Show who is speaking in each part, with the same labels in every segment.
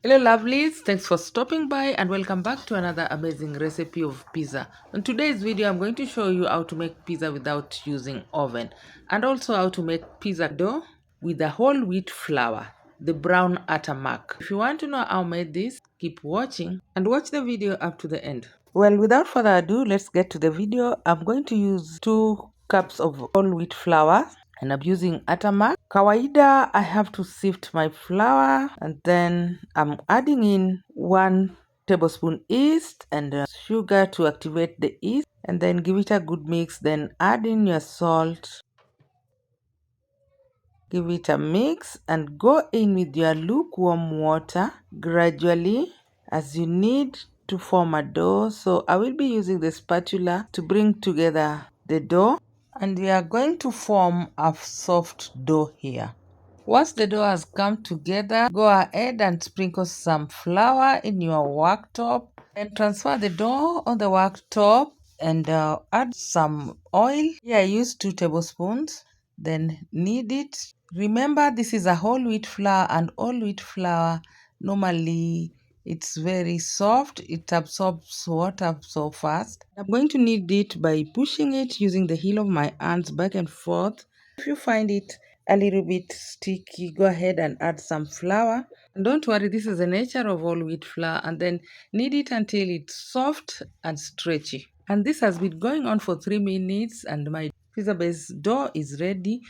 Speaker 1: Hello lovelies, thanks for stopping by and welcome back to another amazing recipe of pizza. In today's video I'm going to show you how to make pizza without using oven and also how to make pizza dough with the whole wheat flour, the brown atamak. If you want to know how I made this, keep watching and watch the video up to the end. Well, without further ado, let's get to the video. I'm going to use 2 cups of whole wheat flour and I'm using atamak. Kawaida, I have to sift my flour and then I'm adding in 1 tablespoon yeast and sugar to activate the yeast, and then give it a good mix. Then add in your salt, give it a mix and go in with your lukewarm water gradually as you need to form a dough. So I will be using the spatula to bring together the dough, and we are going to form a soft dough here. Once the dough has come together, go ahead and sprinkle some flour in your worktop and transfer the dough on the worktop and add some oil. Here I use 2 tablespoons. Then knead it. Remember, this is a whole wheat flour, and whole wheat flour normally it's very soft. It absorbs water so fast. I'm going to knead it by pushing it using the heel of my hands back and forth. If you find it a little bit sticky, go ahead and add some flour. And don't worry, this is the nature of whole wheat flour. And then knead it until it's soft and stretchy. And this has been going on for 3 minutes and my pizza base dough is ready.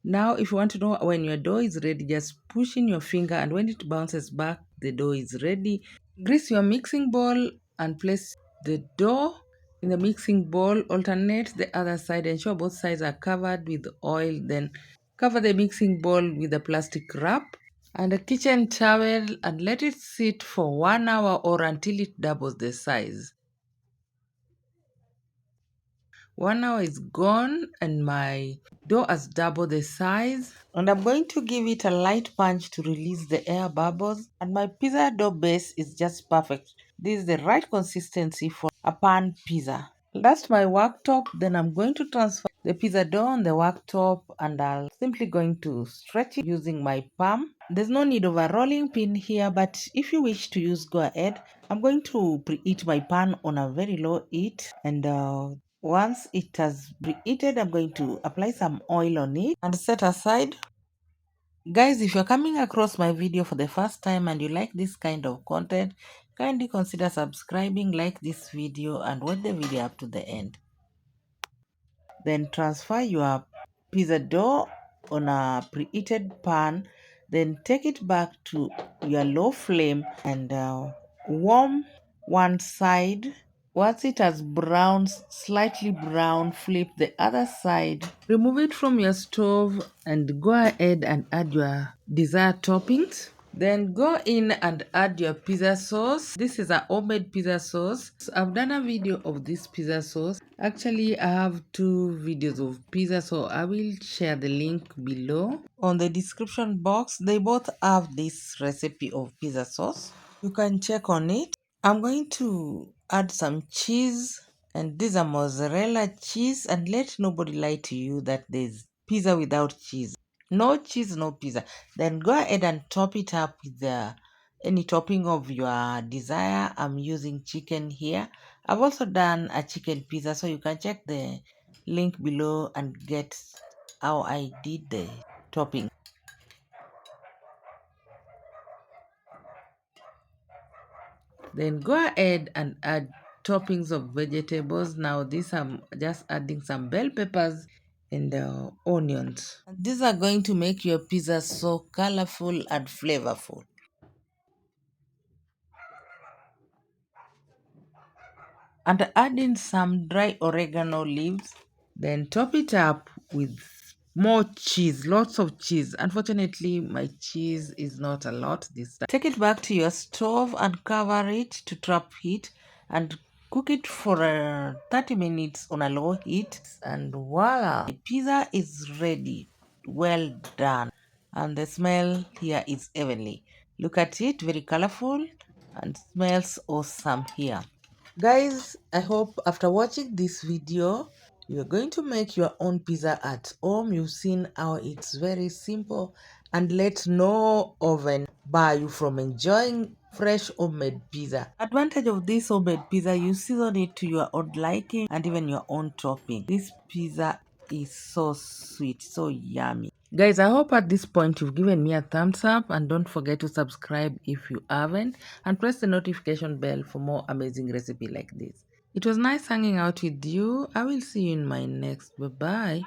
Speaker 1: Now, if you want to know when your dough is ready, just push in your finger and when it bounces back, the dough is ready. Grease your mixing bowl and place the dough in the mixing bowl. Alternate the other side. Ensure both sides are covered with oil. Then cover the mixing bowl with a plastic wrap and a kitchen towel and let it sit for 1 hour or until it doubles the size. 1 hour is gone and my dough has doubled the size, and I'm going to give it a light punch to release the air bubbles, and my pizza dough base is just perfect. This is the right consistency for a pan pizza. That's my worktop. Then I'm going to transfer the pizza dough on the worktop and I'll simply going to stretch it using my palm. There's no need of a rolling pin here, but if you wish to use, go ahead. I'm going to preheat my pan on a very low heat, and once it has preheated, I'm going to apply some oil on it and set aside. Guys, if you're coming across my video for the first time and you like this kind of content, kindly consider subscribing, like this video and watch the video up to the end. Then transfer your pizza dough on a preheated pan. Then take it back to your low flame and warm one side. Once it has browned, slightly brown, flip the other side. Remove it from your stove and go ahead and add your desired toppings. Then go in and add your pizza sauce. This is a homemade pizza sauce. I've done a video of this pizza sauce. Actually, I have 2 videos of pizza, so I will share the link below on the description box. They both have this recipe of pizza sauce. You can check on it. I'm going to add some cheese, and this is a mozzarella cheese, and let nobody lie to you that there's pizza without cheese. No cheese, no pizza. Then go ahead and top it up with any topping of your desire. I'm using chicken here. I've also done a chicken pizza, so you can check the link below and get how I did the topping. Then go ahead and add toppings of vegetables. Now this I'm just adding some bell peppers and onions. And these are going to make your pizza so colorful and flavorful. And add in some dry oregano leaves. Then top it up with more cheese, lots of cheese. Unfortunately, my cheese is not a lot this time. Take it back to your stove and cover it to trap heat and cook it for 30 minutes on a low heat. And voila, the pizza is ready. Well done. And the smell here is heavenly. Look at it, very colorful and smells awesome here. Guys, I hope after watching this video, you're going to make your own pizza at home. You've seen how it's very simple and let no oven bar you from enjoying fresh homemade pizza. Advantage of this homemade pizza, you season it to your own liking and even your own topping. This pizza is so sweet, so yummy. Guys, I hope at this point you've given me a thumbs up, and don't forget to subscribe if you haven't, and press the notification bell for more amazing recipe like this. It was nice hanging out with you. I will see you in my next. Bye bye.